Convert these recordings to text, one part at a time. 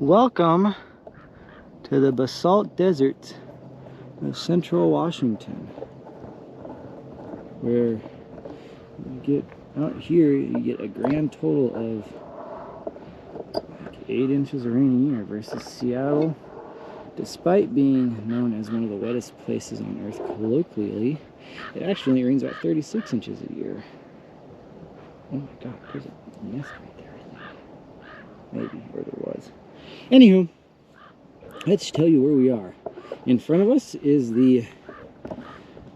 Welcome to the basalt desert of central Washington, where you get out here, you get a grand total of like 8 inches of rain a year versus Seattle. Despite being known as one of the wettest places on earth colloquially, it actually rains about 36 inches a year. Oh my god, there's a nest right there, I think. Maybe, or there was. Anywho, let's tell you where we are. In front of us is the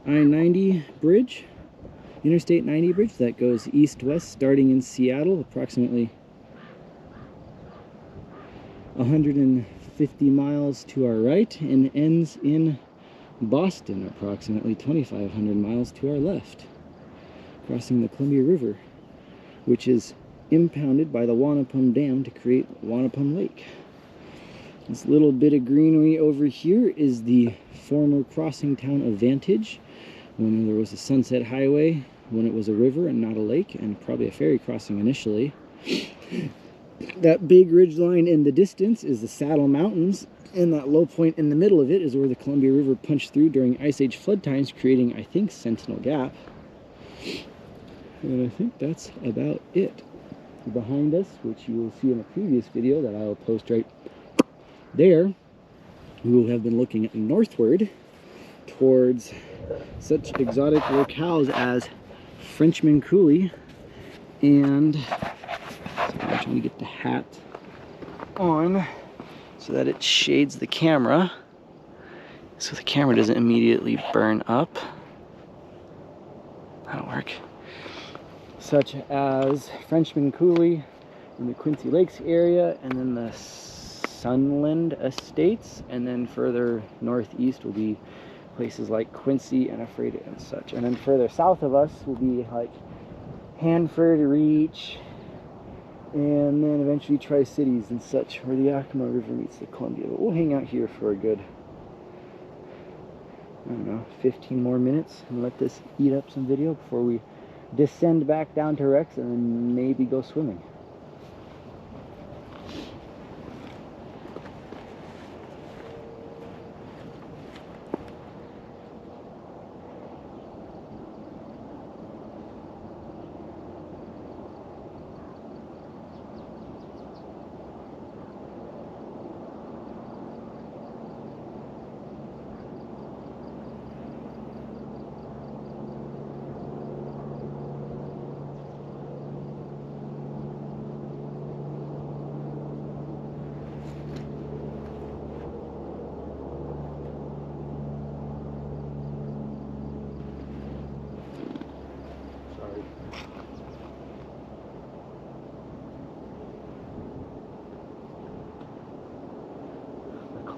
I-90 bridge, Interstate 90 bridge that goes east-west, starting in Seattle, approximately 150 miles to our right, and ends in Boston, approximately 2,500 miles to our left, crossing the Columbia River, which is impounded by the Wanapum Dam to create Wanapum Lake. This little bit of greenery over here is the former crossing town of Vantage, when there was a Sunset Highway, when it was a river and not a lake, and probably a ferry crossing initially. That big ridge line in the distance is the Saddle Mountains, and that low point in the middle of it is where the Columbia River punched through during Ice Age flood times, creating, I think, Sentinel Gap. And I think that's about it. Behind us, which you will see in a previous video that I will post right there, we will have been looking northward towards such exotic locales as Frenchman Coulee, and so I'm trying to get the hat on so that it shades the camera, so the camera doesn't immediately burn up. That'll work. Such as Frenchman Coulee in the Quincy Lakes area, and then the Sunland Estates, and then further northeast will be places like Quincy and Ephrata and such. And then further south of us will be like Hanford Reach, and then eventually Tri-Cities and such, where the Yakima River meets the Columbia. But we'll hang out here for a good, I don't know, 15 more minutes and let this eat up some video before we descend back down to Rex and then maybe go swimming.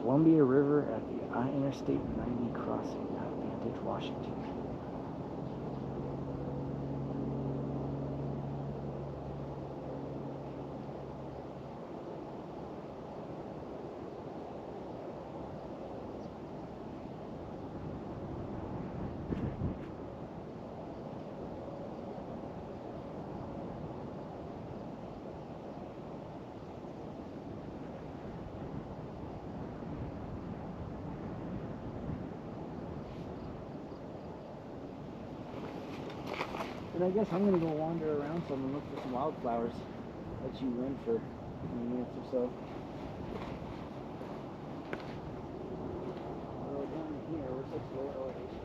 Columbia River at the Interstate 90 crossing at Vantage, Washington. And I guess I'm going to go wander around some and look for some wildflowers. Let you run for 20 minutes or so. So down here, we're such low elevation.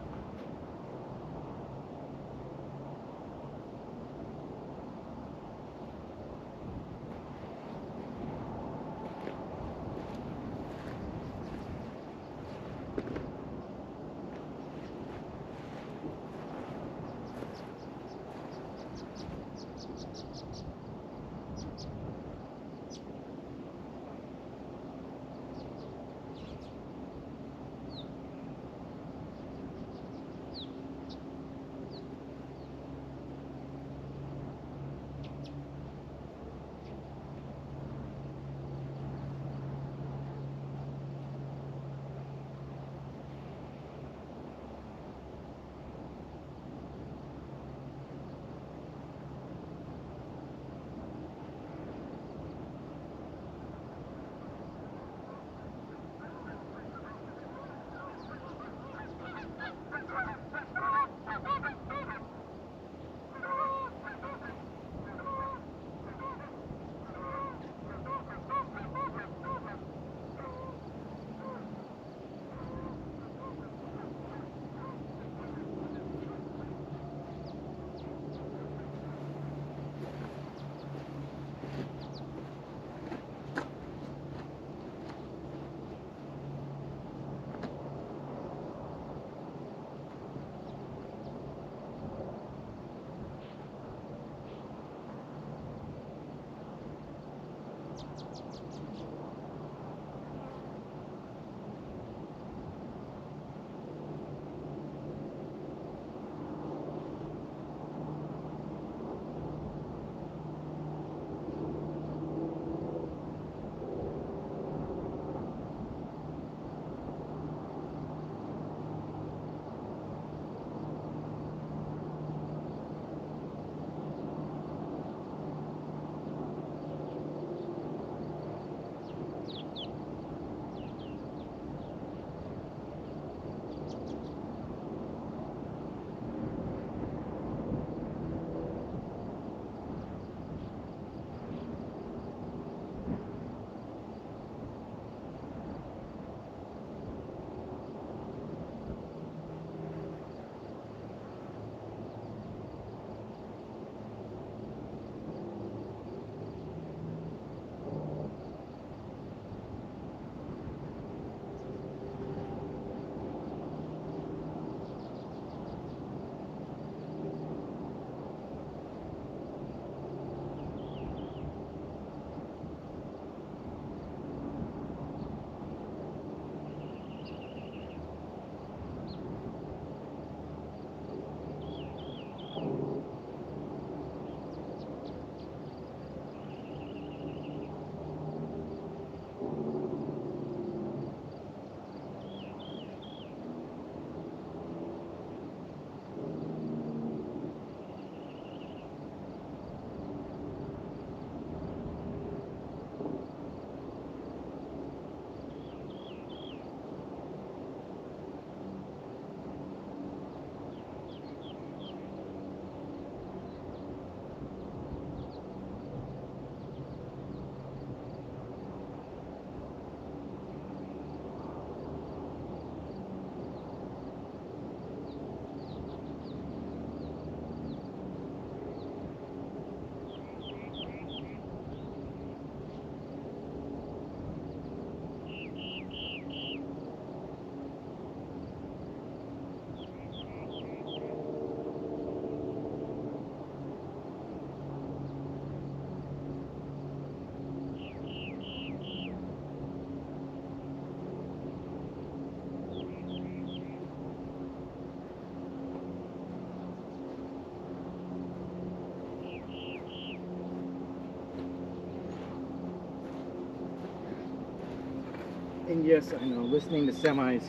And yes, I know, listening to semis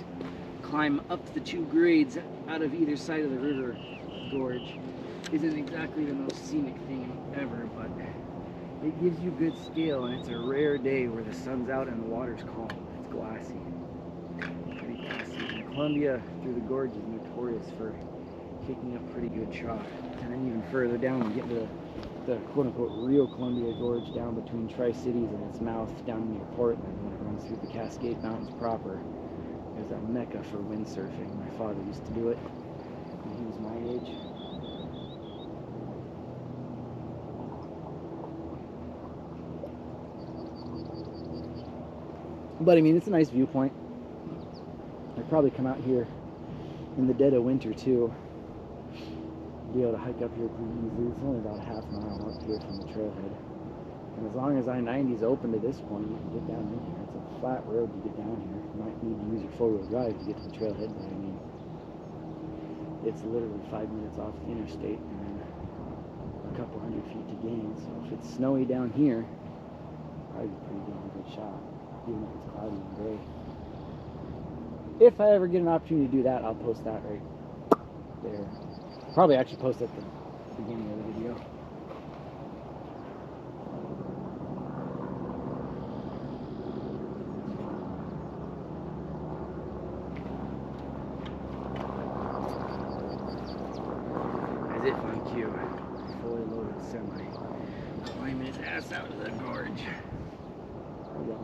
climb up the two grades out of either side of the river gorge isn't exactly the most scenic thing ever, but it gives you good scale, and it's a rare day where the sun's out and the water's calm. It's glassy. Pretty glassy. And Columbia through the gorge is notorious for kicking up pretty good chalk. And then even further down, you get to the quote-unquote real Columbia Gorge down between Tri-Cities and its mouth down near Portland when it runs through the Cascade Mountains proper. There's a mecca for windsurfing. My father used to do it when he was my age. But I mean, it's a nice viewpoint. I'd probably come out here in the dead of winter too. Be able to hike up here pretty easily. It's only about a half mile up here from the trailhead. And as long as I-90 is open to this point, you can get down in here. It's a flat road to get down here. You might need to use your four-wheel drive to get to the trailhead, but I mean, it's literally 5 minutes off the interstate and then a couple hundred feet to gain. So if it's snowy down here, probably a pretty damn good shot, even if it's cloudy and gray. If I ever get an opportunity to do that, I'll post that right there. Probably actually post at the beginning of the video. As if on cue, fully loaded semi climbing his ass out of the gorge. There we go.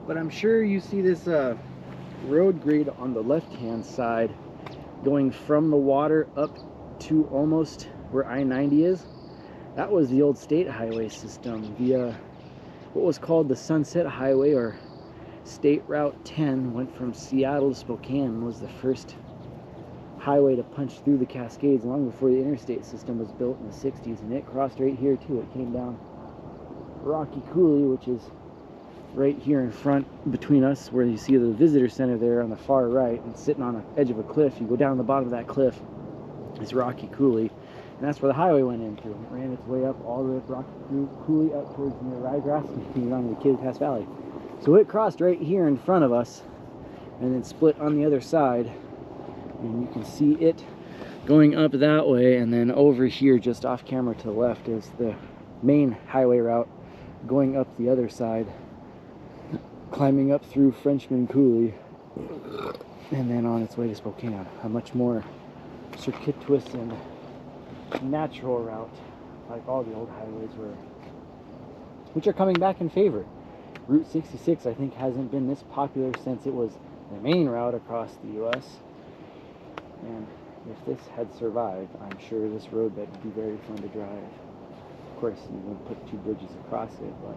But I'm sure you see this road grade on the left-hand side going from the water up to almost where I-90 is. That was the old state highway system. The what was called the Sunset Highway, or State Route 10, went from Seattle to Spokane, was the first highway to punch through the Cascades long before the interstate system was built in the 60s, and it crossed right here too. It came down Rocky Coulee, which is right here in front between us, where you see the visitor center there on the far right, and sitting on the edge of a cliff. You go down the bottom of that cliff, it's Rocky Coulee, and that's where the highway went into. It ran its way up all the way up Rocky Coulee up towards near Ryegrass and continued on to the Kittitas Valley. So it crossed right here in front of us and then split on the other side, and you can see it going up that way, and then over here just off camera to the left is the main highway route going up the other side, climbing up through Frenchman Coulee, and then on its way to Spokane. A much more circuitous and natural route, like all the old highways were, which are coming back in favor. Route 66, I think, hasn't been this popular since it was the main route across the U.S. And if this had survived, I'm sure this roadbed would be very fun to drive. Of course, you wouldn't put two bridges across it, but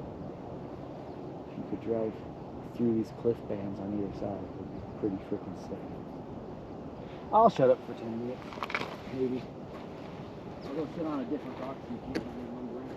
if you could drive through these cliff bands on either side, it would be pretty freaking sick. I'll shut up for 10 minutes, maybe. I'll go sit on a different rock so you can't hear me mumbling.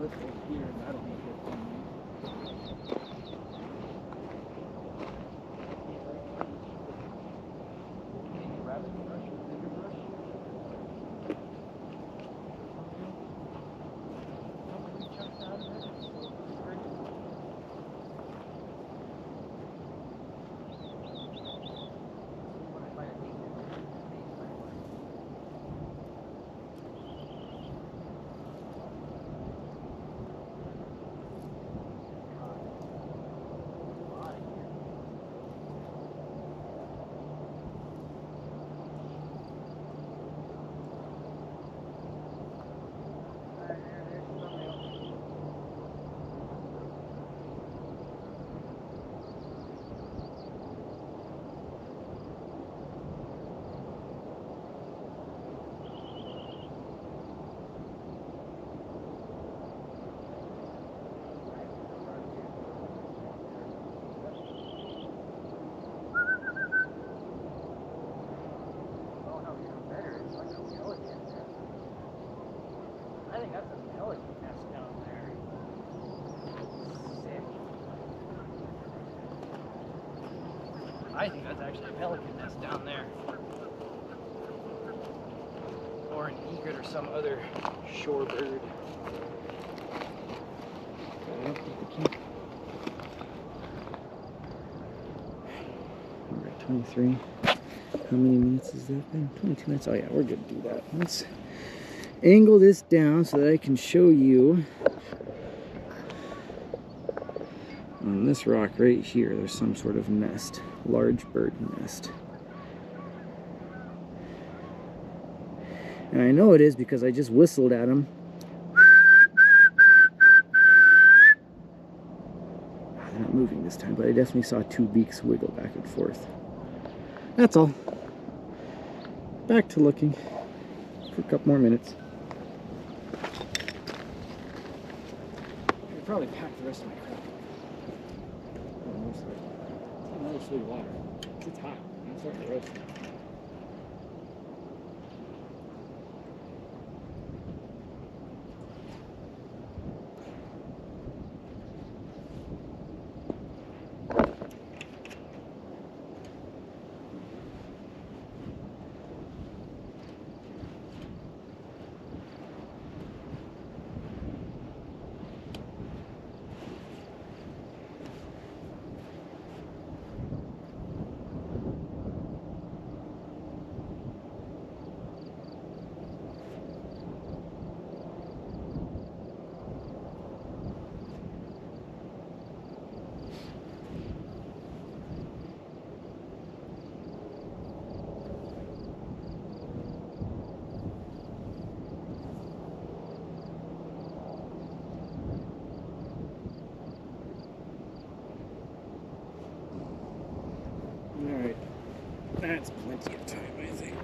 let's go here, and that'll be good for me. Rabbit brush, bigger brush. Chunks out of it. I think that's a pelican nest down there. Sick. I think that's actually a pelican nest down there. Or an egret or some other shore bird. We're at 23. How many minutes has that been? 22 minutes. Oh yeah, we're good to do that. Let's angle this down so that I can show you on this rock right here. There's some sort of nest, large bird nest. And I know it is because I just whistled at him. They're not moving this time, but I definitely saw two beaks wiggle back and forth. That's all. Back to looking for a couple more minutes. I could probably pack the rest of my crap. Oh, mostly. Another sweet water. It's hot. I'm starting to roast. Alright, that's plenty of time, I think.